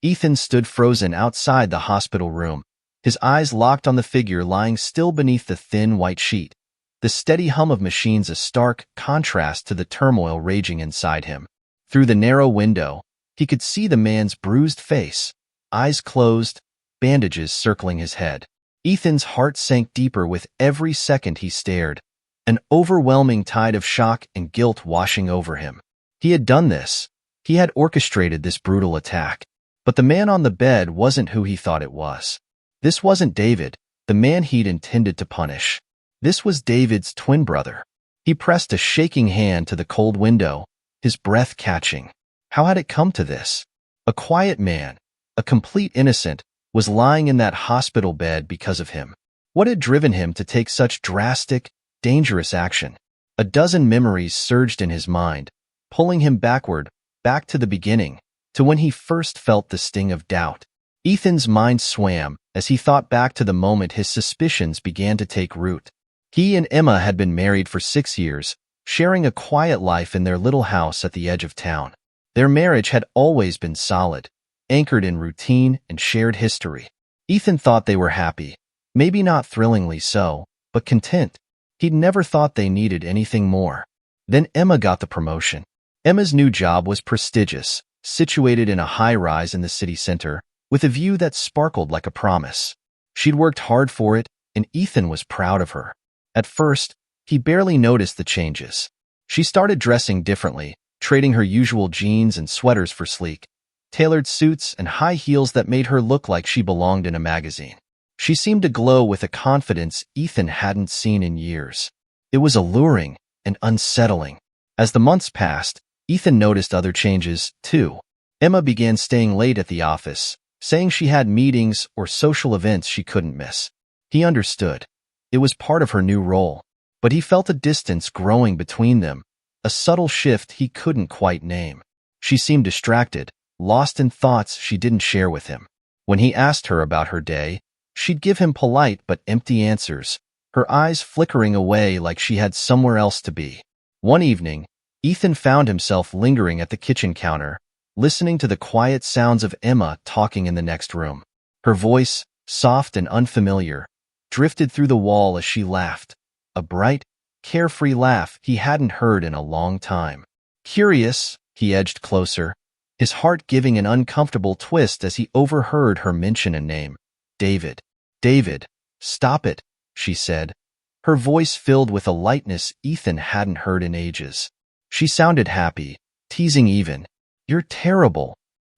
Ethan stood frozen outside the hospital room, his eyes locked on the figure lying still beneath the thin white sheet, the steady hum of machines a stark contrast to the turmoil raging inside him. Through the narrow window, he could see the man's bruised face, eyes closed, bandages circling his head. Ethan's heart sank deeper with every second he stared, an overwhelming tide of shock and guilt washing over him. He had done this. He had orchestrated this brutal attack. But the man on the bed wasn't who he thought it was. This wasn't David, the man he'd intended to punish. This was David's twin brother. He pressed a shaking hand to the cold window, his breath catching. How had it come to this? A quiet man, a complete innocent, was lying in that hospital bed because of him. What had driven him to take such drastic, dangerous action? A dozen memories surged in his mind, pulling him backward, back to the beginning, to when he first felt the sting of doubt. Ethan's mind swam as he thought back to the moment his suspicions began to take root. He and Emma had been married for 6 years, sharing a quiet life in their little house at the edge of town. Their marriage had always been solid, anchored in routine and shared history. Ethan thought they were happy, maybe not thrillingly so, but content. He'd never thought they needed anything more. Then Emma got the promotion. Emma's new job was prestigious, situated in a high-rise in the city center, with a view that sparkled like a promise. She'd worked hard for it, and Ethan was proud of her. At first, he barely noticed the changes. She started dressing differently, trading her usual jeans and sweaters for sleek, tailored suits and high heels that made her look like she belonged in a magazine. She seemed to glow with a confidence Ethan hadn't seen in years. It was alluring and unsettling. As the months passed, Ethan noticed other changes, too. Emma began staying late at the office, saying she had meetings or social events she couldn't miss. He understood. It was part of her new role. But he felt a distance growing between them, a subtle shift he couldn't quite name. She seemed distracted, lost in thoughts she didn't share with him. When he asked her about her day, she'd give him polite but empty answers, her eyes flickering away like she had somewhere else to be. One evening, Ethan found himself lingering at the kitchen counter, listening to the quiet sounds of Emma talking in the next room. Her voice, soft and unfamiliar, drifted through the wall as she laughed, a bright, carefree laugh he hadn't heard in a long time. Curious, he edged closer, his heart giving an uncomfortable twist as he overheard her mention a name. David. David, stop it, she said, her voice filled with a lightness Ethan hadn't heard in ages. She sounded happy, teasing even. You're terrible.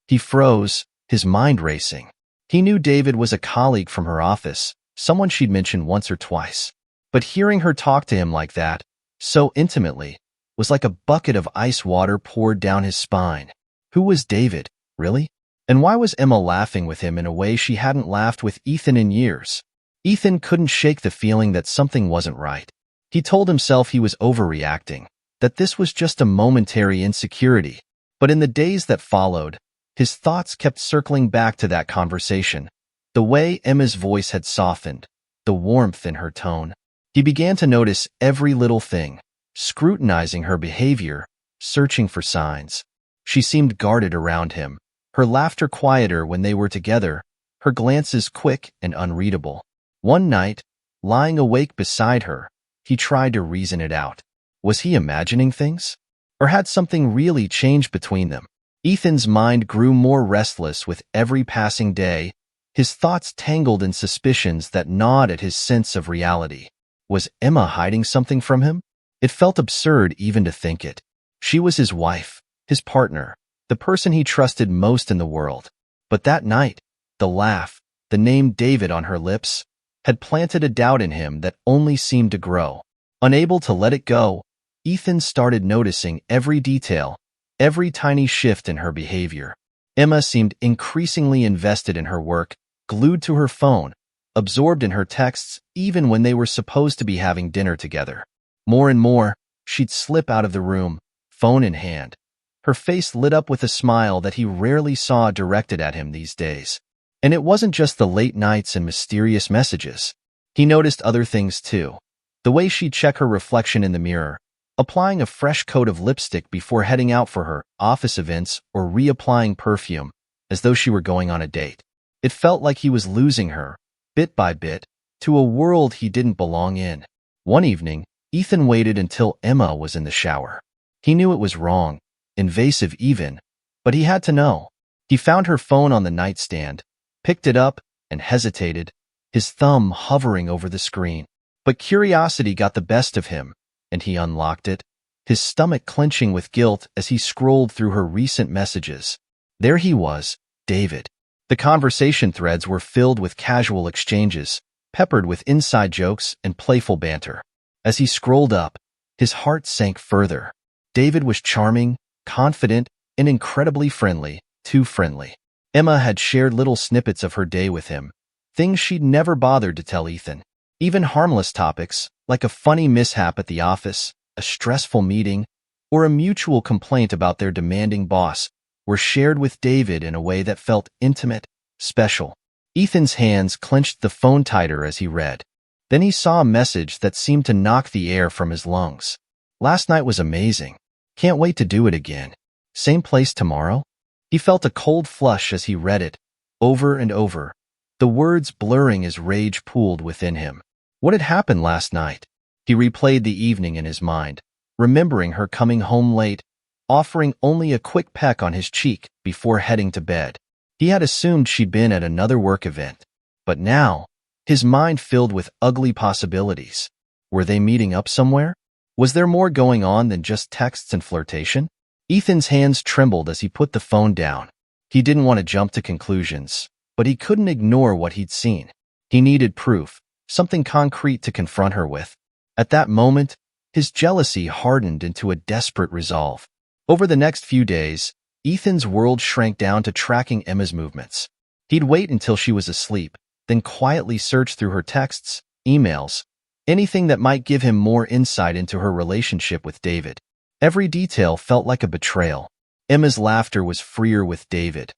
He froze, his mind racing. He knew David was a colleague from her office, someone she'd mentioned once or twice. But hearing her talk to him like that, so intimately, was like a bucket of ice water poured down his spine. Who was David, really? And why was Emma laughing with him in a way she hadn't laughed with Ethan in years? Ethan couldn't shake the feeling that something wasn't right. He told himself he was overreacting, that this was just a momentary insecurity. But in the days that followed, his thoughts kept circling back to that conversation, the way Emma's voice had softened, the warmth in her tone. He began to notice every little thing, scrutinizing her behavior, searching for signs. She seemed guarded around him, her laughter quieter when they were together, her glances quick and unreadable. One night, lying awake beside her, he tried to reason it out. Was he imagining things? Or had something really changed between them? Ethan's mind grew more restless with every passing day, his thoughts tangled in suspicions that gnawed at his sense of reality. Was Emma hiding something from him? It felt absurd even to think it. She was his wife, his partner, the person he trusted most in the world. But that night, the laugh, the name David on her lips, had planted a doubt in him that only seemed to grow. Unable to let it go, Ethan started noticing every detail, every tiny shift in her behavior. Emma seemed increasingly invested in her work, glued to her phone, absorbed in her texts even when they were supposed to be having dinner together. More and more, she'd slip out of the room, phone in hand. Her face lit up with a smile that he rarely saw directed at him these days. And it wasn't just the late nights and mysterious messages. He noticed other things too. The way she'd check her reflection in the mirror, applying a fresh coat of lipstick before heading out for her office events or reapplying perfume, as though she were going on a date. It felt like he was losing her, bit by bit, to a world he didn't belong in. One evening, Ethan waited until Emma was in the shower. He knew it was wrong, invasive even, but he had to know. He found her phone on the nightstand, picked it up, and hesitated, his thumb hovering over the screen. But curiosity got the best of him, and he unlocked it, his stomach clenching with guilt as he scrolled through her recent messages. There he was, David. The conversation threads were filled with casual exchanges, peppered with inside jokes and playful banter. As he scrolled up, his heart sank further. David was charming, confident, and incredibly friendly, too friendly. Emma had shared little snippets of her day with him, things she'd never bothered to tell Ethan. Even harmless topics, like a funny mishap at the office, a stressful meeting, or a mutual complaint about their demanding boss, were shared with David in a way that felt intimate, special. Ethan's hands clenched the phone tighter as he read. Then he saw a message that seemed to knock the air from his lungs. Last night was amazing. Can't wait to do it again. Same place tomorrow? He felt a cold flush as he read it, over and over, the words blurring as rage pooled within him. What had happened last night? He replayed the evening in his mind, remembering her coming home late, offering only a quick peck on his cheek before heading to bed. He had assumed she'd been at another work event, but now, his mind filled with ugly possibilities. Were they meeting up somewhere? Was there more going on than just texts and flirtation? Ethan's hands trembled as he put the phone down. He didn't want to jump to conclusions, but he couldn't ignore what he'd seen. He needed proof, something concrete to confront her with. At that moment, his jealousy hardened into a desperate resolve. Over the next few days, Ethan's world shrank down to tracking Emma's movements. He'd wait until she was asleep, then quietly search through her texts, emails, anything that might give him more insight into her relationship with David. Every detail felt like a betrayal. Emma's laughter was freer with David.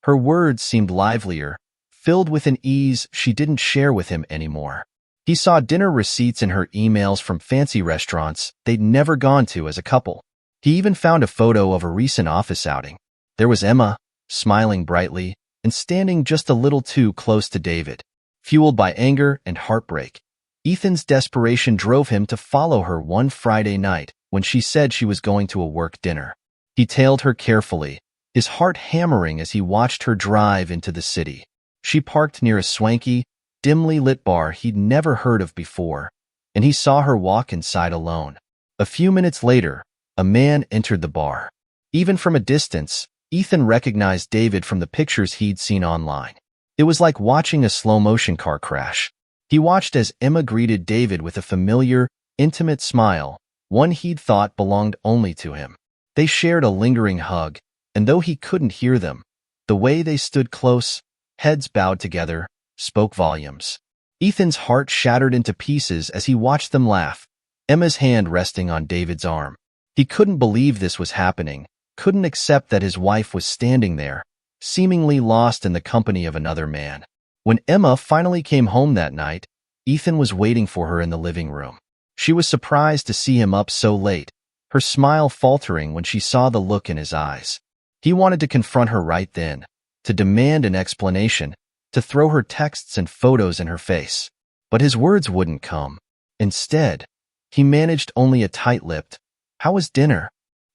Her words seemed livelier, filled with an ease she didn't share with him anymore. He saw dinner receipts in her emails from fancy restaurants they'd never gone to as a couple. He even found a photo of a recent office outing. There was Emma, smiling brightly, and standing just a little too close to David. Fueled by anger and heartbreak, Ethan's desperation drove him to follow her one Friday night when she said she was going to a work dinner. He tailed her carefully, his heart hammering as he watched her drive into the city. She parked near a swanky, dimly lit bar he'd never heard of before, and he saw her walk inside alone. A few minutes later, a man entered the bar. Even from a distance, Ethan recognized David from the pictures he'd seen online. It was like watching a slow-motion car crash. He watched as Emma greeted David with a familiar, intimate smile, one he'd thought belonged only to him. They shared a lingering hug, and though he couldn't hear them, the way they stood close, heads bowed together, spoke volumes. Ethan's heart shattered into pieces as he watched them laugh, Emma's hand resting on David's arm. He couldn't believe this was happening, couldn't accept that his wife was standing there, seemingly lost in the company of another man. When Emma finally came home that night, Ethan was waiting for her in the living room. She was surprised to see him up so late, her smile faltering when she saw the look in his eyes. He wanted to confront her right then, to demand an explanation, to throw her texts and photos in her face. But his words wouldn't come. Instead, he managed only a tight-lipped, "How was dinner?"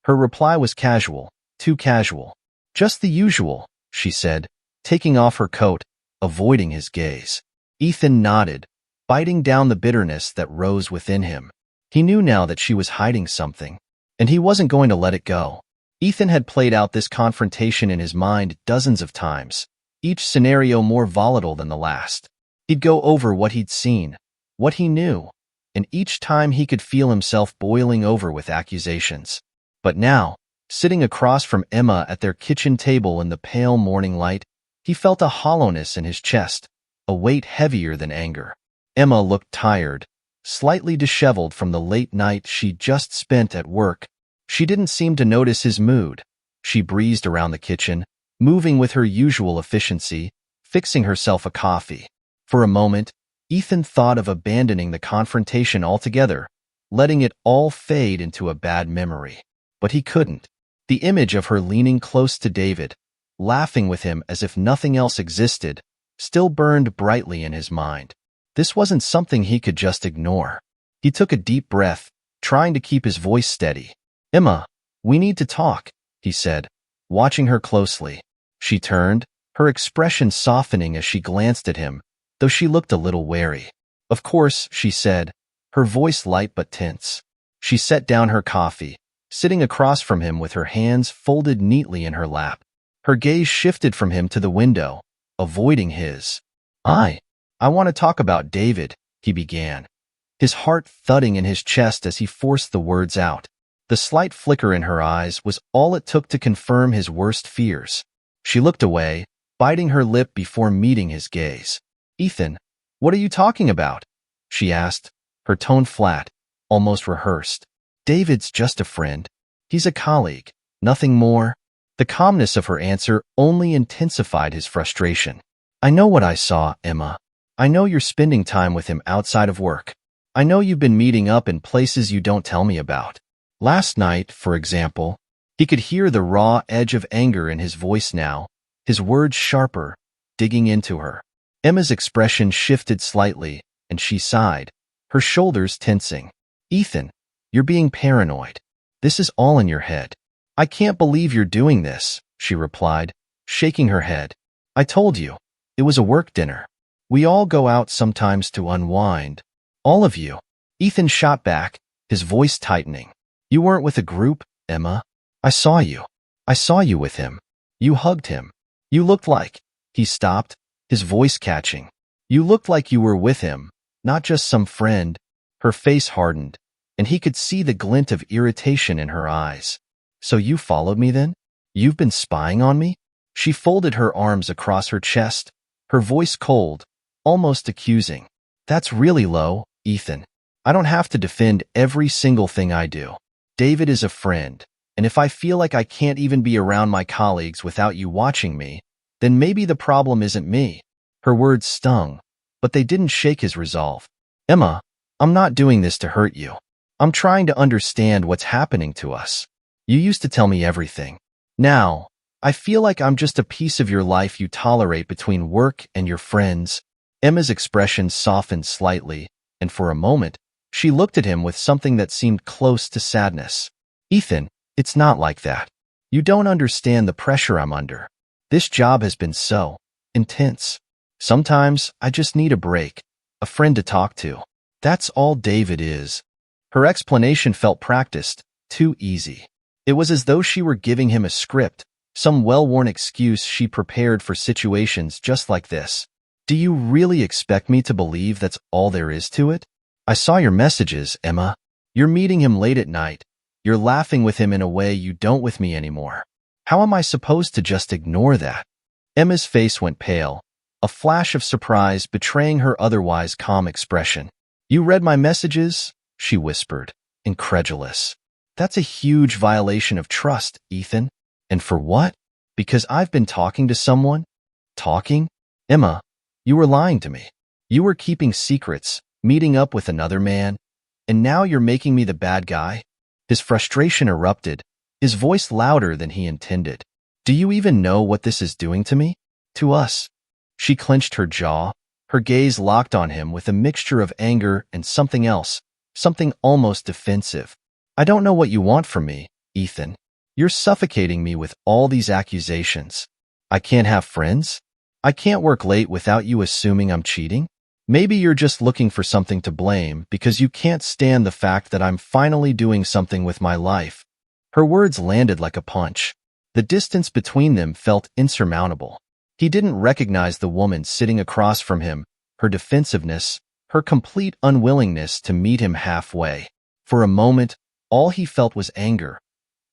Her reply was casual, too casual. "Just the usual," she said, taking off her coat, avoiding his gaze. Ethan nodded, biting down the bitterness that rose within him. He knew now that she was hiding something, and he wasn't going to let it go. Ethan had played out this confrontation in his mind dozens of times, each scenario more volatile than the last. He'd go over what he'd seen, what he knew, and each time he could feel himself boiling over with accusations. But now, sitting across from Emma at their kitchen table in the pale morning light, he felt a hollowness in his chest, a weight heavier than anger. Emma looked tired, slightly disheveled from the late night she'd just spent at work. She didn't seem to notice his mood. She breezed around the kitchen, moving with her usual efficiency, fixing herself a coffee. For a moment, Ethan thought of abandoning the confrontation altogether, letting it all fade into a bad memory. But he couldn't. The image of her leaning close to David, laughing with him as if nothing else existed, still burned brightly in his mind. This wasn't something he could just ignore. He took a deep breath, trying to keep his voice steady. "Emma, we need to talk," he said, watching her closely. She turned, her expression softening as she glanced at him, though she looked a little wary. "Of course," she said, her voice light but tense. She set down her coffee, sitting across from him with her hands folded neatly in her lap. Her gaze shifted from him to the window, avoiding his. I want to talk about David," he began, his heart thudding in his chest as he forced the words out. The slight flicker in her eyes was all it took to confirm his worst fears. She looked away, biting her lip before meeting his gaze. "Ethan, what are you talking about?" she asked, her tone flat, almost rehearsed. "David's just a friend. He's a colleague, nothing more." The calmness of her answer only intensified his frustration. "I know what I saw, Emma. I know you're spending time with him outside of work. I know you've been meeting up in places you don't tell me about. Last night, for example." He could hear the raw edge of anger in his voice now, his words sharper, digging into her. Emma's expression shifted slightly, and she sighed, her shoulders tensing. "Ethan, you're being paranoid. This is all in your head." "I can't believe you're doing this," she replied, shaking her head. "I told you, it was a work dinner. We all go out sometimes to unwind. All of you." Ethan shot back, his voice tightening. "You weren't with a group, Emma. I saw you. I saw you with him. You hugged him. You looked like—" He stopped, his voice catching. "You looked like you were with him, not just some friend." Her face hardened, and he could see the glint of irritation in her eyes. "So you followed me then? You've been spying on me?" She folded her arms across her chest, her voice cold, almost accusing. "That's really low, Ethan. I don't have to defend every single thing I do. David is a friend, and if I feel like I can't even be around my colleagues without you watching me, then maybe the problem isn't me." Her words stung, but they didn't shake his resolve. "Emma, I'm not doing this to hurt you. I'm trying to understand what's happening to us. You used to tell me everything. Now, I feel like I'm just a piece of your life you tolerate between work and your friends." Emma's expression softened slightly, and for a moment, she looked at him with something that seemed close to sadness. "Ethan, it's not like that. You don't understand the pressure I'm under. This job has been so intense. Sometimes I just need a break, a friend to talk to. That's all David is." Her explanation felt practiced, too easy. It was as though she were giving him a script, some well-worn excuse she prepared for situations just like this. "Do you really expect me to believe that's all there is to it? I saw your messages, Emma. You're meeting him late at night. You're laughing with him in a way you don't with me anymore. How am I supposed to just ignore that?" Emma's face went pale, a flash of surprise betraying her otherwise calm expression. "You read my messages?" she whispered, incredulous. "That's a huge violation of trust, Ethan. And for what? Because I've been talking to someone?" "Talking? Emma, you were lying to me. You were keeping secrets, meeting up with another man, and now you're making me the bad guy?" His frustration erupted, his voice louder than he intended. "Do you even know what this is doing to me? To us?" She clenched her jaw, her gaze locked on him with a mixture of anger and something else, something almost defensive. "I don't know what you want from me, Ethan. You're suffocating me with all these accusations. I can't have friends? I can't work late without you assuming I'm cheating? Maybe you're just looking for something to blame because you can't stand the fact that I'm finally doing something with my life." Her words landed like a punch. The distance between them felt insurmountable. He didn't recognize the woman sitting across from him, her defensiveness, her complete unwillingness to meet him halfway. For a moment, all he felt was anger.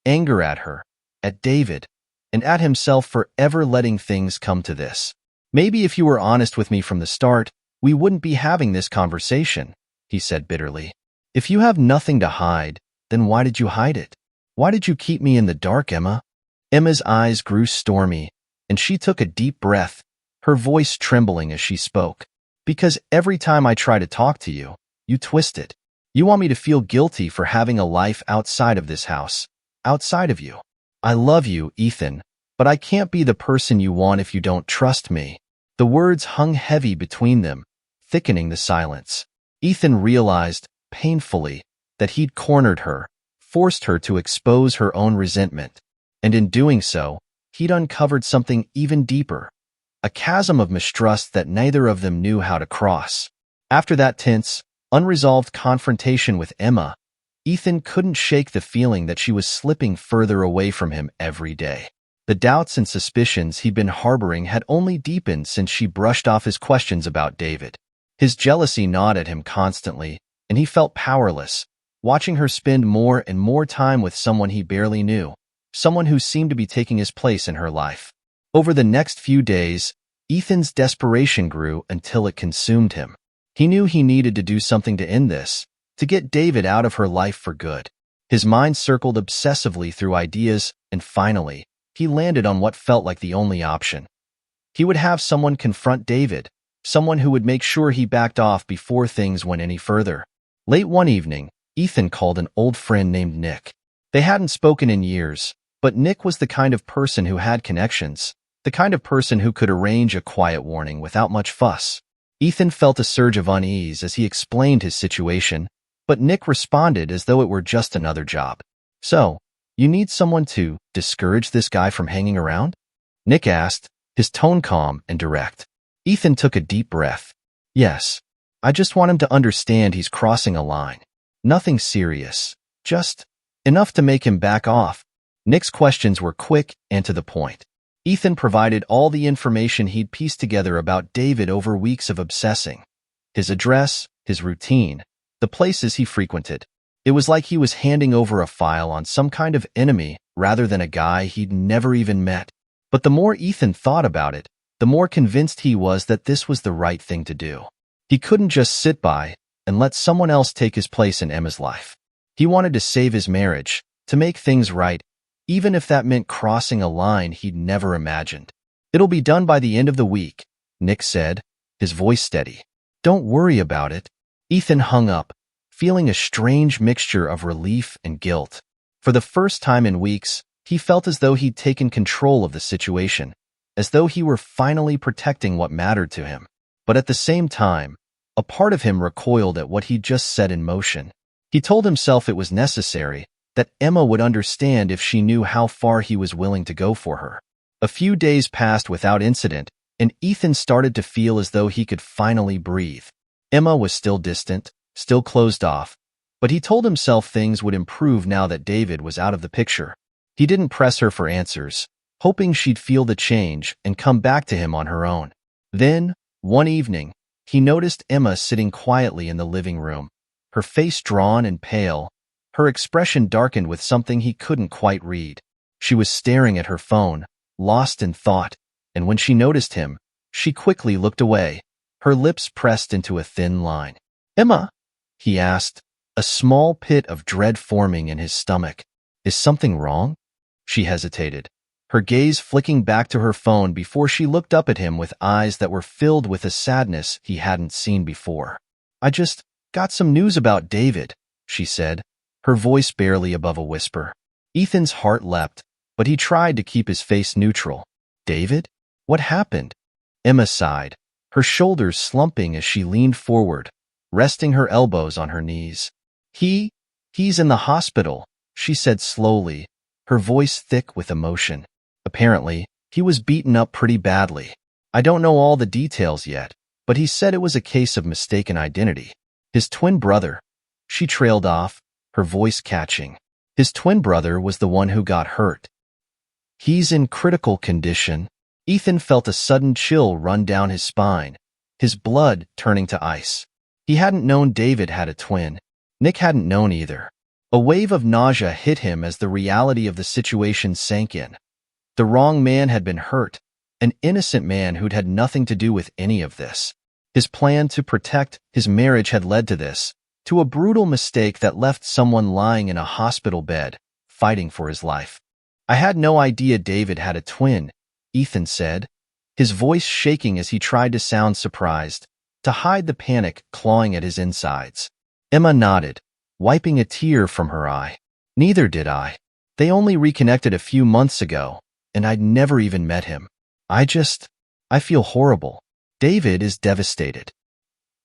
Anger at her, at David, and at himself for ever letting things come to this. "Maybe if you were honest with me from the start, we wouldn't be having this conversation," he said bitterly. "If you have nothing to hide, then why did you hide it? Why did you keep me in the dark, Emma?" Emma's eyes grew stormy, and she took a deep breath, her voice trembling as she spoke. "Because every time I try to talk to you, you twist it. You want me to feel guilty for having a life outside of this house, outside of you. I love you, Ethan, But I can't be the person you want if you don't trust me. The words hung heavy between them, thickening the silence. Ethan realized, painfully, that he'd cornered her, forced her to expose her own resentment. And in doing so, he'd uncovered something even deeper, a chasm of mistrust that neither of them knew how to cross. After that tense, unresolved confrontation with Emma, Ethan couldn't shake the feeling that she was slipping further away from him every day. The doubts and suspicions he'd been harboring had only deepened since she brushed off his questions about David. His jealousy gnawed at him constantly, and he felt powerless, watching her spend more and more time with someone he barely knew, someone who seemed to be taking his place in her life. Over the next few days, Ethan's desperation grew until it consumed him. He knew he needed to do something to end this, to get David out of her life for good. His mind circled obsessively through ideas, and finally, he landed on what felt like the only option. He would have someone confront David, someone who would make sure he backed off before things went any further. Late one evening, Ethan called an old friend named Nick. They hadn't spoken in years, but Nick was the kind of person who had connections, the kind of person who could arrange a quiet warning without much fuss. Ethan felt a surge of unease as he explained his situation, but Nick responded as though it were just another job. "So, you need someone to discourage this guy from hanging around?" Nick asked, his tone calm and direct. Ethan took a deep breath. "Yes, I just want him to understand he's crossing a line. Nothing serious, just enough to make him back off." Nick's questions were quick and to the point. Ethan provided all the information he'd pieced together about David over weeks of obsessing. His address, his routine, the places he frequented. It was like he was handing over a file on some kind of enemy rather than a guy he'd never even met. But the more Ethan thought about it, the more convinced he was that this was the right thing to do. He couldn't just sit by and let someone else take his place in Emma's life. He wanted to save his marriage, to make things right, even if that meant crossing a line he'd never imagined. "It'll be done by the end of the week," Nick said, his voice steady. "Don't worry about it." Ethan hung up, feeling a strange mixture of relief and guilt. For the first time in weeks, he felt as though he'd taken control of the situation, as though he were finally protecting what mattered to him. But at the same time, a part of him recoiled at what he'd just set in motion. He told himself it was necessary, that Emma would understand if she knew how far he was willing to go for her. A few days passed without incident, and Ethan started to feel as though he could finally breathe. Emma was still distant, still closed off, but he told himself things would improve now that David was out of the picture. He didn't press her for answers, hoping she'd feel the change and come back to him on her own. Then, one evening, he noticed Emma sitting quietly in the living room, her face drawn and pale, her expression darkened with something he couldn't quite read. She was staring at her phone, lost in thought, and when she noticed him, she quickly looked away, her lips pressed into a thin line. "Emma?" he asked, a small pit of dread forming in his stomach. "Is something wrong?" She hesitated, her gaze flicking back to her phone before she looked up at him with eyes that were filled with a sadness he hadn't seen before. "I just got some news about David," she said, her voice barely above a whisper. Ethan's heart leapt, but he tried to keep his face neutral. "David? What happened?" Emma sighed, her shoulders slumping as she leaned forward, resting her elbows on her knees. He's in the hospital," she said slowly, her voice thick with emotion. "Apparently, he was beaten up pretty badly. I don't know all the details yet, but he said it was a case of mistaken identity. His twin brother," she trailed off, her voice catching. "His twin brother was the one who got hurt. He's in critical condition." Ethan felt a sudden chill run down his spine, his blood turning to ice. He hadn't known David had a twin. Nick hadn't known either. A wave of nausea hit him as the reality of the situation sank in. The wrong man had been hurt, an innocent man who'd had nothing to do with any of this. His plan to protect his marriage had led to this, to a brutal mistake that left someone lying in a hospital bed, fighting for his life. "I had no idea David had a twin," Ethan said, his voice shaking as he tried to sound surprised, to hide the panic clawing at his insides. Emma nodded, wiping a tear from her eye. "Neither did I. They only reconnected a few months ago, and I'd never even met him. I feel horrible. David is devastated.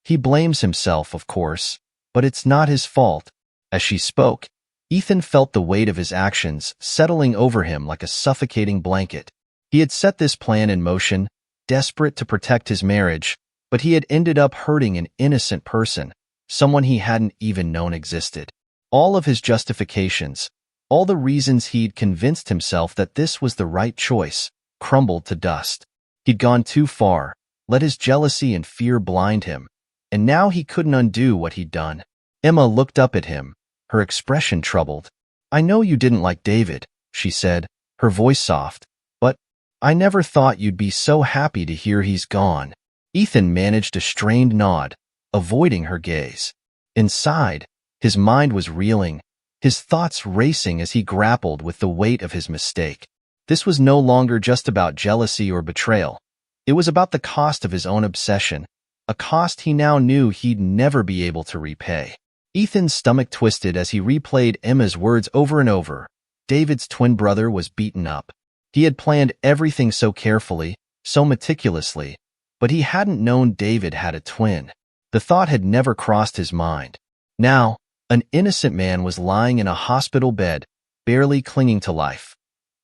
He blames himself, of course, but it's not his fault. As she spoke, Ethan felt the weight of his actions settling over him like a suffocating blanket. He had set this plan in motion, desperate to protect his marriage, but he had ended up hurting an innocent person, someone he hadn't even known existed. All of his justifications, all the reasons he'd convinced himself that this was the right choice, crumbled to dust. He'd gone too far, let his jealousy and fear blind him, and now he couldn't undo what he'd done. Emma looked up at him, her expression troubled. "I know you didn't like David," she said, her voice soft, "but I never thought you'd be so happy to hear he's gone." Ethan managed a strained nod, avoiding her gaze. Inside, his mind was reeling, his thoughts racing as he grappled with the weight of his mistake. This was no longer just about jealousy or betrayal. It was about the cost of his own obsession, a cost he now knew he'd never be able to repay. Ethan's stomach twisted as he replayed Emma's words over and over. David's twin brother was beaten up. He had planned everything so carefully, so meticulously, but he hadn't known David had a twin. The thought had never crossed his mind. Now, an innocent man was lying in a hospital bed, barely clinging to life.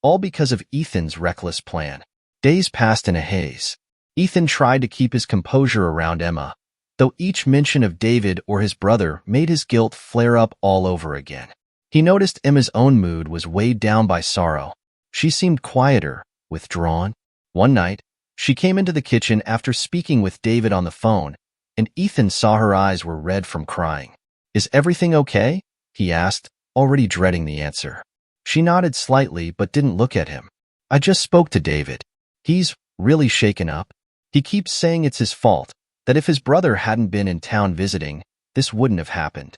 All because of Ethan's reckless plan. Days passed in a haze. Ethan tried to keep his composure around Emma, though each mention of David or his brother made his guilt flare up all over again. He noticed Emma's own mood was weighed down by sorrow. She seemed quieter, withdrawn. One night, she came into the kitchen after speaking with David on the phone, and Ethan saw her eyes were red from crying. "Is everything okay?" he asked, already dreading the answer. She nodded slightly but didn't look at him. "I just spoke to David. He's really shaken up. He keeps saying it's his fault, that if his brother hadn't been in town visiting, this wouldn't have happened.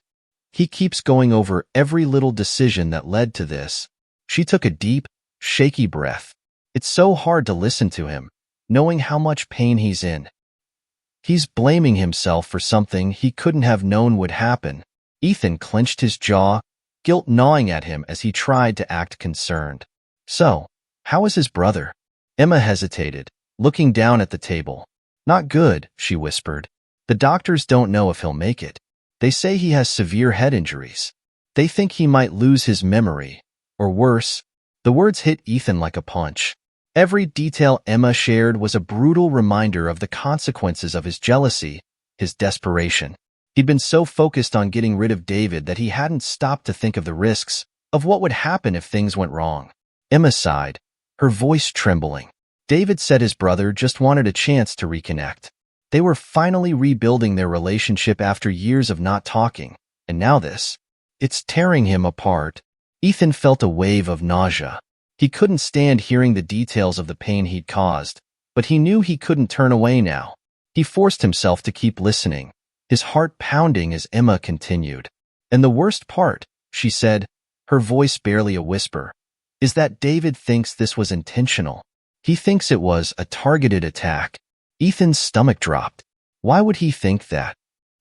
He keeps going over every little decision that led to this." She took a deep, shaky breath. It's so hard to listen to him, knowing how much pain he's in. He's blaming himself for something he couldn't have known would happen. Ethan clenched his jaw, guilt gnawing at him as he tried to act concerned. "So, how is his brother?" Emma hesitated, looking down at the table. "Not good," she whispered. "The doctors don't know if he'll make it. They say he has severe head injuries. They think he might lose his memory, or worse." The words hit Ethan like a punch. Every detail Emma shared was a brutal reminder of the consequences of his jealousy, his desperation. He'd been so focused on getting rid of David that he hadn't stopped to think of the risks, of what would happen if things went wrong. Emma sighed, her voice trembling. David said his brother just wanted a chance to reconnect. They were finally rebuilding their relationship after years of not talking, and now this. It's tearing him apart. Ethan felt a wave of nausea. He couldn't stand hearing the details of the pain he'd caused, but he knew he couldn't turn away now. He forced himself to keep listening, his heart pounding as Emma continued. "And the worst part," she said, her voice barely a whisper, "is that David thinks this was intentional. He thinks it was a targeted attack." Ethan's stomach dropped. Why would he think that?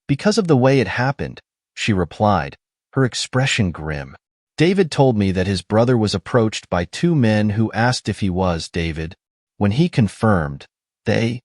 "Because of the way it happened," she replied, her expression grim. "David told me that his brother was approached by two men who asked if he was David. When he confirmed, they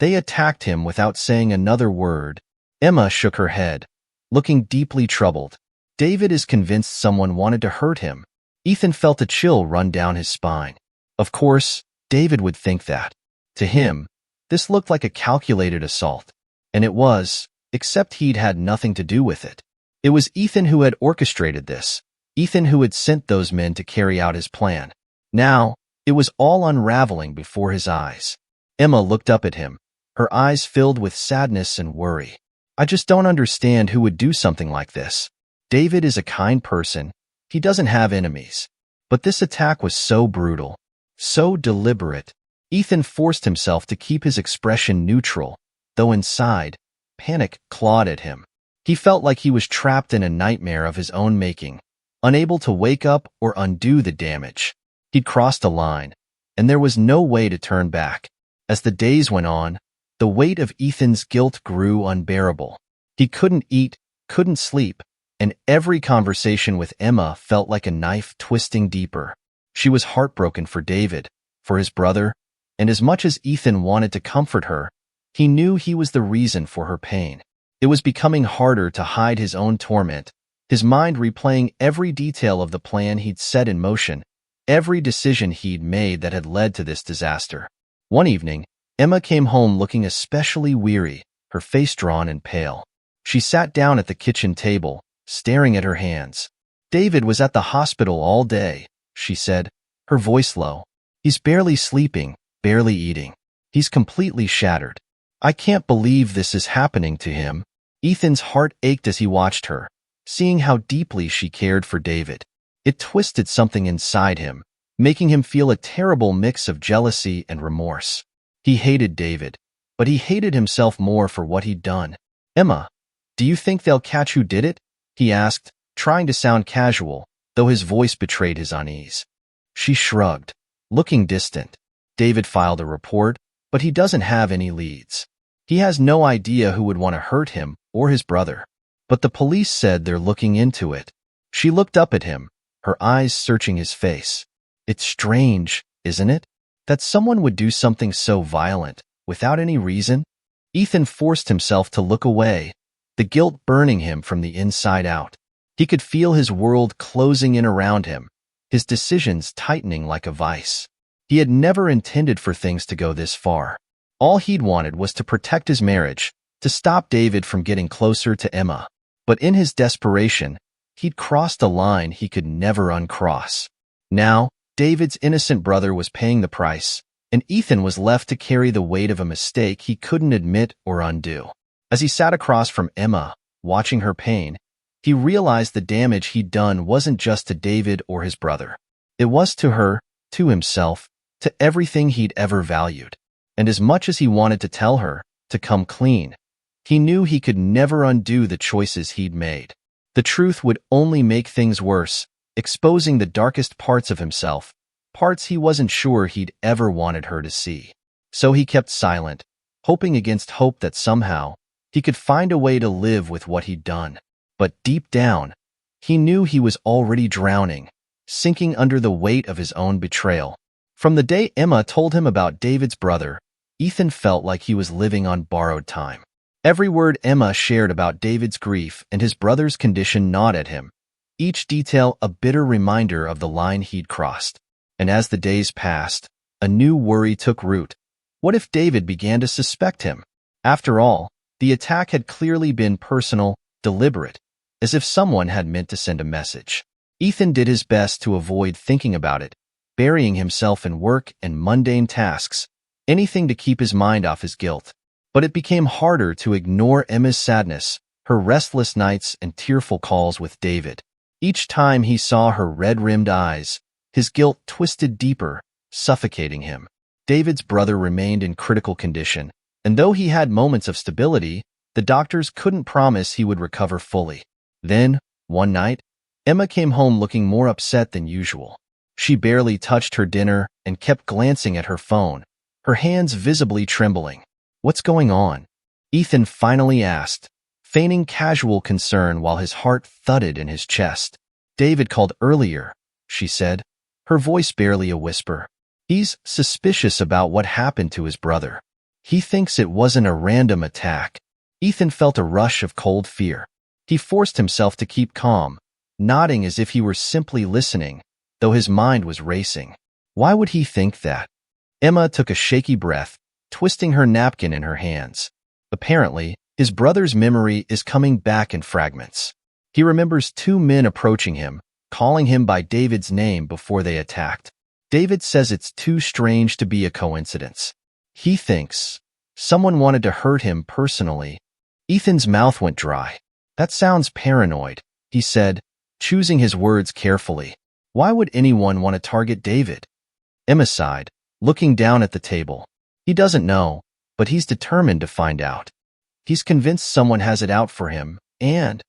attacked him without saying another word." Emma shook her head, looking deeply troubled. "David is convinced someone wanted to hurt him." Ethan felt a chill run down his spine. Of course, David would think that. To him, this looked like a calculated assault. And it was, except he'd had nothing to do with it. It was Ethan who had orchestrated this. Ethan who had sent those men to carry out his plan. Now, it was all unraveling before his eyes. Emma looked up at him, her eyes filled with sadness and worry. "I just don't understand who would do something like this. David is a kind person. He doesn't have enemies. But this attack was so brutal, so deliberate." Ethan forced himself to keep his expression neutral, though inside, panic clawed at him. He felt like he was trapped in a nightmare of his own making, unable to wake up or undo the damage. He'd crossed a line, and there was no way to turn back. As the days went on, the weight of Ethan's guilt grew unbearable. He couldn't eat, couldn't sleep, and every conversation with Emma felt like a knife twisting deeper. She was heartbroken for David, for his brother, and as much as Ethan wanted to comfort her, he knew he was the reason for her pain. It was becoming harder to hide his own torment, his mind replaying every detail of the plan he'd set in motion, every decision he'd made that had led to this disaster. One evening, Emma came home looking especially weary, her face drawn and pale. She sat down at the kitchen table, staring at her hands. "David was at the hospital all day," she said, her voice low. "He's barely sleeping, barely eating. He's completely shattered. I can't believe this is happening to him." Ethan's heart ached as he watched her, seeing how deeply she cared for David. It twisted something inside him, making him feel a terrible mix of jealousy and remorse. He hated David, but he hated himself more for what he'd done. "Emma, do you think they'll catch who did it?" he asked, trying to sound casual, though his voice betrayed his unease. She shrugged, looking distant. "David filed a report, but he doesn't have any leads. He has no idea who would want to hurt him or his brother. But the police said they're looking into it." She looked up at him, her eyes searching his face. "It's strange, isn't it, that someone would do something so violent, without any reason?" Ethan forced himself to look away, the guilt burning him from the inside out. He could feel his world closing in around him, his decisions tightening like a vice. He had never intended for things to go this far. All he'd wanted was to protect his marriage, to stop David from getting closer to Emma. But in his desperation, he'd crossed a line he could never uncross. Now, David's innocent brother was paying the price, and Ethan was left to carry the weight of a mistake he couldn't admit or undo. As he sat across from Emma, watching her pain, he realized the damage he'd done wasn't just to David or his brother. It was to her, to himself, to everything he'd ever valued. And as much as he wanted to tell her, to come clean, he knew he could never undo the choices he'd made. The truth would only make things worse, exposing the darkest parts of himself, parts he wasn't sure he'd ever wanted her to see. So he kept silent, hoping against hope that somehow he could find a way to live with what he'd done. But deep down, he knew he was already drowning, sinking under the weight of his own betrayal. From the day Emma told him about David's brother, Ethan felt like he was living on borrowed time. Every word Emma shared about David's grief and his brother's condition gnawed at him, each detail a bitter reminder of the line he'd crossed. And as the days passed, a new worry took root. What if David began to suspect him? After all, the attack had clearly been personal, deliberate, as if someone had meant to send a message. Ethan did his best to avoid thinking about it, burying himself in work and mundane tasks, anything to keep his mind off his guilt. But it became harder to ignore Emma's sadness, her restless nights and tearful calls with David. Each time he saw her red-rimmed eyes, his guilt twisted deeper, suffocating him. David's brother remained in critical condition, and though he had moments of stability, the doctors couldn't promise he would recover fully. Then, one night, Emma came home looking more upset than usual. She barely touched her dinner and kept glancing at her phone, her hands visibly trembling. "What's going on?" Ethan finally asked, feigning casual concern while his heart thudded in his chest. "David called earlier," she said, her voice barely a whisper. "He's suspicious about what happened to his brother. He thinks it wasn't a random attack." Ethan felt a rush of cold fear. He forced himself to keep calm, nodding as if he were simply listening, though his mind was racing. Why would he think that? Emma took a shaky breath, twisting her napkin in her hands. Apparently, his brother's memory is coming back in fragments. He remembers two men approaching him, calling him by David's name before they attacked. David says it's too strange to be a coincidence. He thinks someone wanted to hurt him personally. Ethan's mouth went dry. "That sounds paranoid," he said, choosing his words carefully. "Why would anyone want to target David?" Emma sighed, looking down at the table. "He doesn't know, but he's determined to find out. He's convinced someone has it out for him, and..."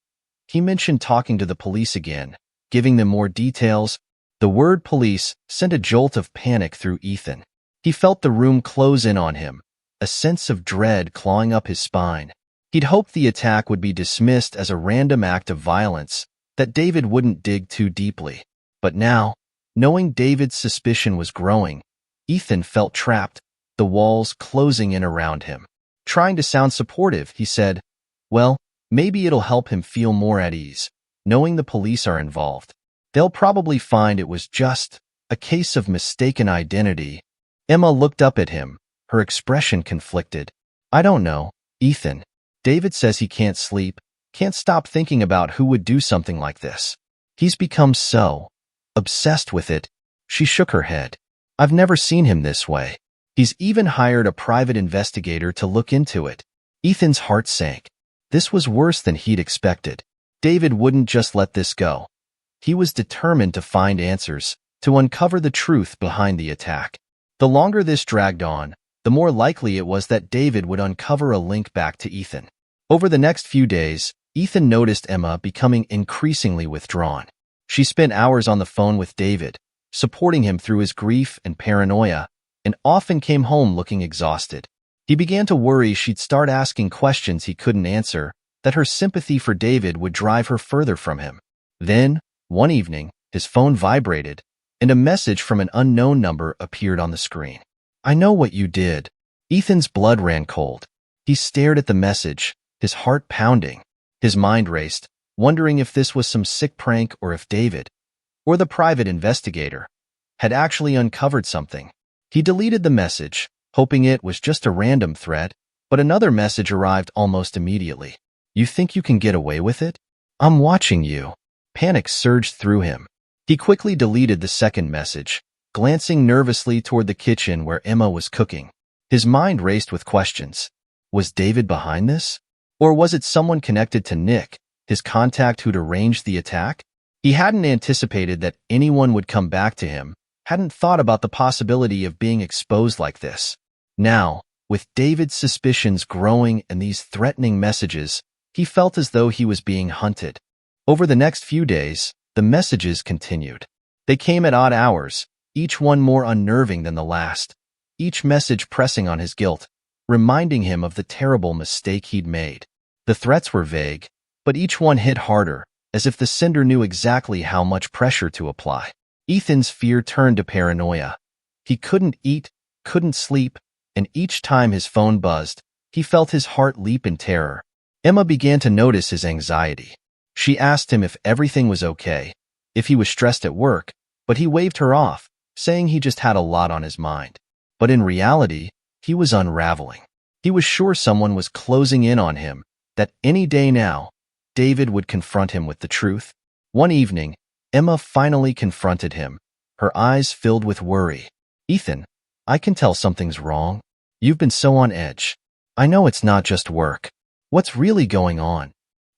He mentioned talking to the police again, giving them more details. The word police sent a jolt of panic through Ethan. He felt the room close in on him, a sense of dread clawing up his spine. He'd hoped the attack would be dismissed as a random act of violence, that David wouldn't dig too deeply. But now, Knowing David's suspicion was growing, Ethan felt trapped, the walls closing in around him. Trying to sound supportive, he said, "Well, maybe it'll help him feel more at ease, knowing the police are involved. They'll probably find it was just a case of mistaken identity." Emma looked up at him, her expression conflicted. "I don't know, Ethan. David says he can't sleep, can't stop thinking about who would do something like this. He's become so obsessed with it." She shook her head. "I've never seen him this way. He's even hired a private investigator to look into it." Ethan's heart sank. This was worse than he'd expected. David wouldn't just let this go. He was determined to find answers, to uncover the truth behind the attack. The longer this dragged on, the more likely it was that David would uncover a link back to Ethan. Over the next few days, Ethan noticed Emma becoming increasingly withdrawn. She spent hours on the phone with David, supporting him through his grief and paranoia, and often came home looking exhausted. He began to worry she'd start asking questions he couldn't answer, that her sympathy for David would drive her further from him. Then, one evening, his phone vibrated, and a message from an unknown number appeared on the screen. "I know what you did." Ethan's blood ran cold. He stared at the message, his heart pounding. His mind raced, wondering if this was some sick prank or if David, or the private investigator, had actually uncovered something. He deleted the message, hoping it was just a random threat, but another message arrived almost immediately. "You think you can get away with it? I'm watching you." Panic surged through him. He quickly deleted the second message, glancing nervously toward the kitchen where Emma was cooking. His mind raced with questions. Was David behind this? Or was it someone connected to Nick, his contact who'd arranged the attack? He hadn't anticipated that anyone would come back to him, hadn't thought about the possibility of being exposed like this. Now, with David's suspicions growing and these threatening messages, he felt as though he was being hunted. Over the next few days, the messages continued. They came at odd hours, each one more unnerving than the last, each message pressing on his guilt, reminding him of the terrible mistake he'd made. The threats were vague, but each one hit harder, as if the sender knew exactly how much pressure to apply. Ethan's fear turned to paranoia. He couldn't eat, couldn't sleep, and each time his phone buzzed, he felt his heart leap in terror. Emma began to notice his anxiety. She asked him if everything was okay, if he was stressed at work, but he waved her off, saying he just had a lot on his mind. But in reality, he was unraveling. He was sure someone was closing in on him, that any day now, David would confront him with the truth. One evening, Emma finally confronted him, her eyes filled with worry. "Ethan, I can tell something's wrong. You've been so on edge. I know it's not just work. What's really going on?"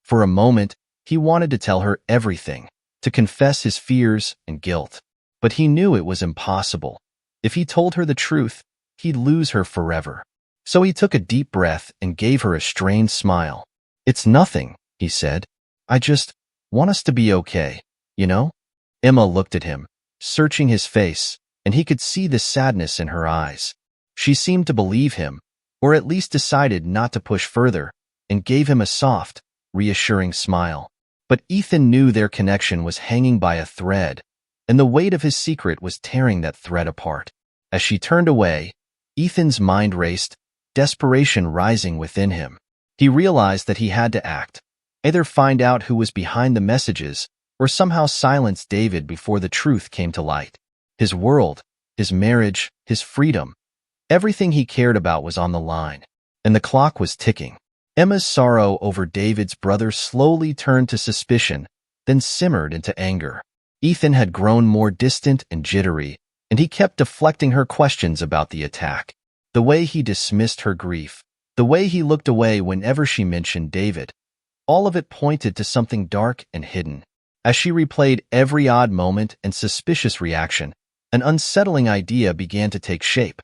For a moment, he wanted to tell her everything, to confess his fears and guilt. But he knew it was impossible. If he told her the truth, he'd lose her forever. So he took a deep breath and gave her a strained smile. "It's nothing," he said. "I just want us to be okay, you know?" Emma looked at him, searching his face, and he could see the sadness in her eyes. She seemed to believe him, or at least decided not to push further, and gave him a soft, reassuring smile. But Ethan knew their connection was hanging by a thread, and the weight of his secret was tearing that thread apart. As she turned away, Ethan's mind raced, desperation rising within him. He realized that he had to act, either find out who was behind the messages or somehow silence David before the truth came to light. His world, his marriage, his freedom, everything he cared about was on the line, and the clock was ticking. Emma's sorrow over David's brother slowly turned to suspicion, then simmered into anger. Ethan had grown more distant and jittery, and he kept deflecting her questions about the attack. The way he dismissed her grief, the way he looked away whenever she mentioned David, all of it pointed to something dark and hidden. As she replayed every odd moment and suspicious reaction, an unsettling idea began to take shape.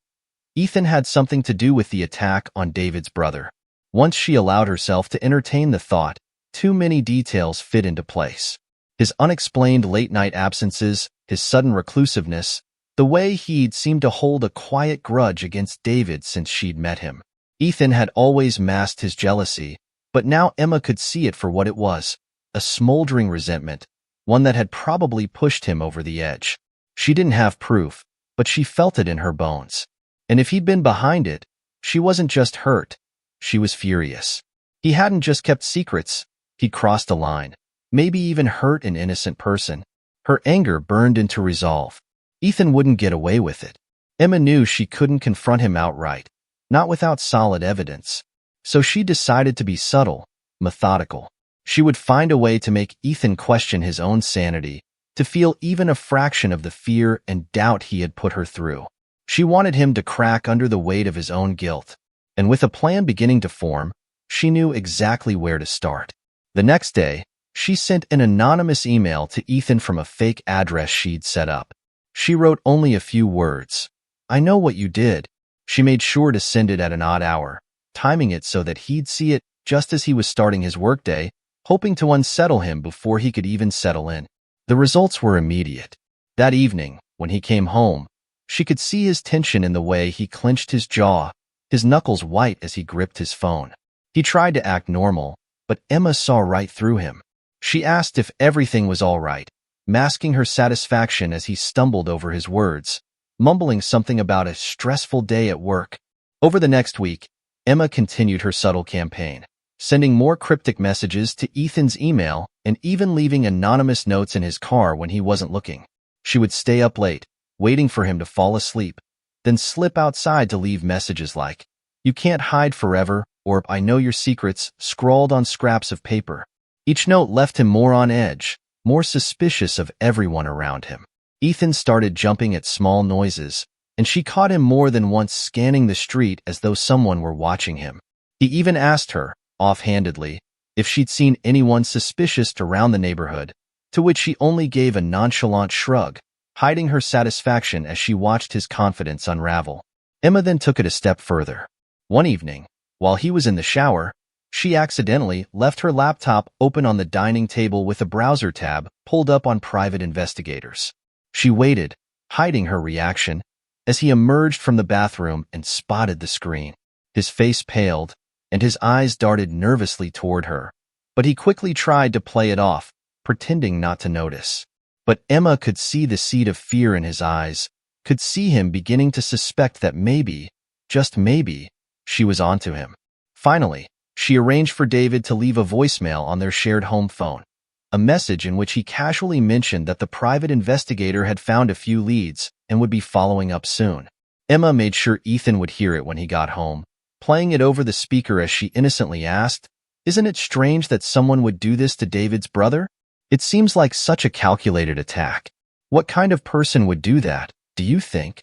Ethan had something to do with the attack on David's brother. Once she allowed herself to entertain the thought, too many details fit into place. His unexplained late-night absences, his sudden reclusiveness, the way he'd seemed to hold a quiet grudge against David since she'd met him. Ethan had always masked his jealousy, but now Emma could see it for what it was, a smoldering resentment, one that had probably pushed him over the edge. She didn't have proof, but she felt it in her bones. And if he'd been behind it, she wasn't just hurt, she was furious. He hadn't just kept secrets, he'd crossed a line, maybe even hurt an innocent person. Her anger burned into resolve. Ethan wouldn't get away with it. Emma knew she couldn't confront him outright, not without solid evidence. So she decided to be subtle, methodical. She would find a way to make Ethan question his own sanity, to feel even a fraction of the fear and doubt he had put her through. She wanted him to crack under the weight of his own guilt. And with a plan beginning to form, she knew exactly where to start. The next day, she sent an anonymous email to Ethan from a fake address she'd set up. She wrote only a few words. "I know what you did." She made sure to send it at an odd hour, timing it so that he'd see it just as he was starting his workday, hoping to unsettle him before he could even settle in. The results were immediate. That evening, when he came home, she could see his tension in the way he clenched his jaw, his knuckles white as he gripped his phone. He tried to act normal, but Emma saw right through him. She asked if everything was all right, masking her satisfaction as he stumbled over his words, mumbling something about a stressful day at work. Over the next week, Emma continued her subtle campaign, sending more cryptic messages to Ethan's email and even leaving anonymous notes in his car when he wasn't looking. She would stay up late, waiting for him to fall asleep, then slip outside to leave messages like, "You can't hide forever," or "I know your secrets," scrawled on scraps of paper. Each note left him more on edge, more suspicious of everyone around him. Ethan started jumping at small noises, and she caught him more than once scanning the street as though someone were watching him. He even asked her, offhandedly, if she'd seen anyone suspicious around the neighborhood, to which she only gave a nonchalant shrug, hiding her satisfaction as she watched his confidence unravel. Emma then took it a step further. One evening, while he was in the shower, she accidentally left her laptop open on the dining table with a browser tab pulled up on private investigators. She waited, hiding her reaction, as he emerged from the bathroom and spotted the screen. His face paled, and his eyes darted nervously toward her, but he quickly tried to play it off, pretending not to notice. But Emma could see the seed of fear in his eyes, could see him beginning to suspect that maybe, just maybe, she was onto him. Finally, she arranged for David to leave a voicemail on their shared home phone, a message in which he casually mentioned that the private investigator had found a few leads and would be following up soon. Emma made sure Ethan would hear it when he got home, playing it over the speaker as she innocently asked, "Isn't it strange that someone would do this to David's brother? It seems like such a calculated attack. What kind of person would do that, do you think?"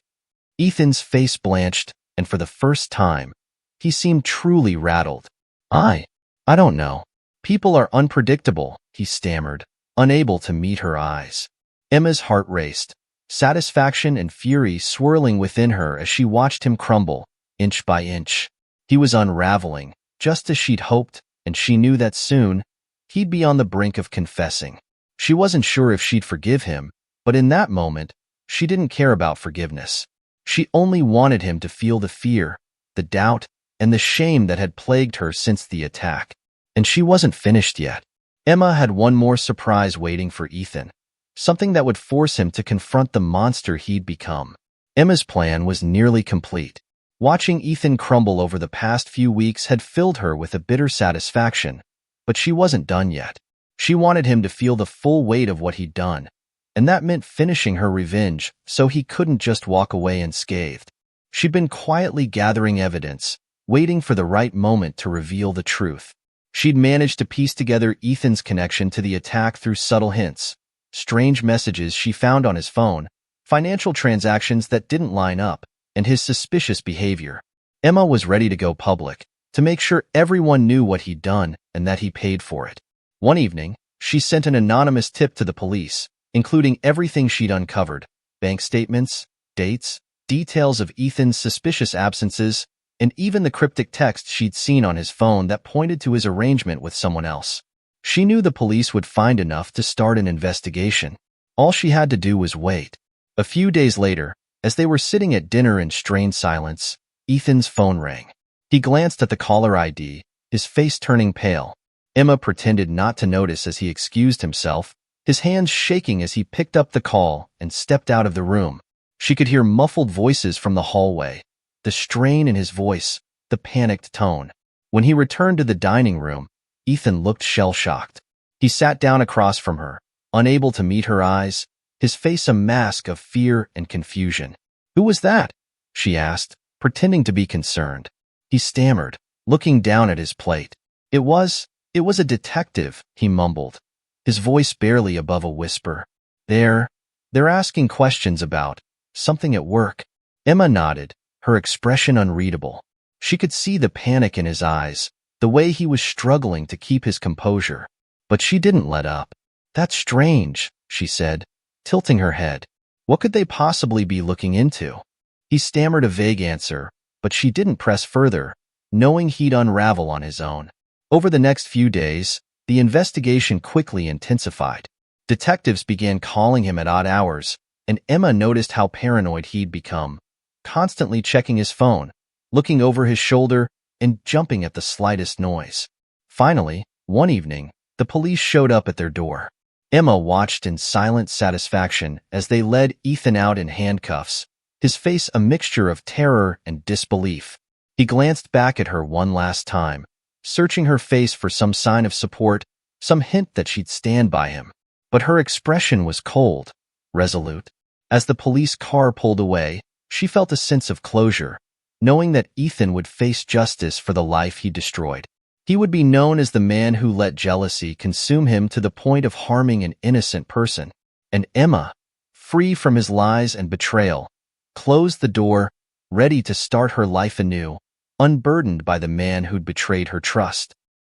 Ethan's face blanched, and for the first time, he seemed truly rattled. I don't know. People are unpredictable," he stammered, unable to meet her eyes. Emma's heart raced, satisfaction and fury swirling within her as she watched him crumble, inch by inch. He was unraveling, just as she'd hoped, and she knew that soon, he'd be on the brink of confessing. She wasn't sure if she'd forgive him, but in that moment, she didn't care about forgiveness. She only wanted him to feel the fear, the doubt, and the shame that had plagued her since the attack. And she wasn't finished yet. Emma had one more surprise waiting for Ethan, something that would force him to confront the monster he'd become. Emma's plan was nearly complete. Watching Ethan crumble over the past few weeks had filled her with a bitter satisfaction, but she wasn't done yet. She wanted him to feel the full weight of what he'd done, and that meant finishing her revenge so he couldn't just walk away unscathed. She'd been quietly gathering evidence, waiting for the right moment to reveal the truth. She'd managed to piece together Ethan's connection to the attack through subtle hints, strange messages she found on his phone, financial transactions that didn't line up, and his suspicious behavior. Emma was ready to go public, to make sure everyone knew what he'd done and that he paid for it. One evening, she sent an anonymous tip to the police, including everything she'd uncovered, bank statements, dates, details of Ethan's suspicious absences, and even the cryptic text she'd seen on his phone that pointed to his arrangement with someone else. She knew the police would find enough to start an investigation. All she had to do was wait. A few days later, as they were sitting at dinner in strained silence, Ethan's phone rang. He glanced at the caller ID, his face turning pale. Emma pretended not to notice as he excused himself, his hands shaking as he picked up the call and stepped out of the room. She could hear muffled voices from the hallway, the strain in his voice, the panicked tone. When he returned to the dining room, Ethan looked shell-shocked. He sat down across from her, unable to meet her eyes, his face a mask of fear and confusion. "Who was that?" she asked, pretending to be concerned. He stammered, looking down at his plate. It was a detective," he mumbled, his voice barely above a whisper. They're asking questions about something at work." Emma nodded, her expression unreadable. She could see the panic in his eyes, the way he was struggling to keep his composure. But she didn't let up. "That's strange," she said, tilting her head. "What could they possibly be looking into?" He stammered a vague answer, but she didn't press further, knowing he'd unravel on his own. Over the next few days, the investigation quickly intensified. Detectives began calling him at odd hours, and Emma noticed how paranoid he'd become, constantly checking his phone, looking over his shoulder, and jumping at the slightest noise. Finally, one evening, the police showed up at their door. Emma watched in silent satisfaction as they led Ethan out in handcuffs, his face a mixture of terror and disbelief. He glanced back at her one last time, searching her face for some sign of support, some hint that she'd stand by him. But her expression was cold, resolute. As the police car pulled away, she felt a sense of closure, knowing that Ethan would face justice for the life he destroyed. He would be known as the man who let jealousy consume him to the point of harming an innocent person. And Emma, free from his lies and betrayal, closed the door, ready to start her life anew, unburdened by the man who'd betrayed her trust.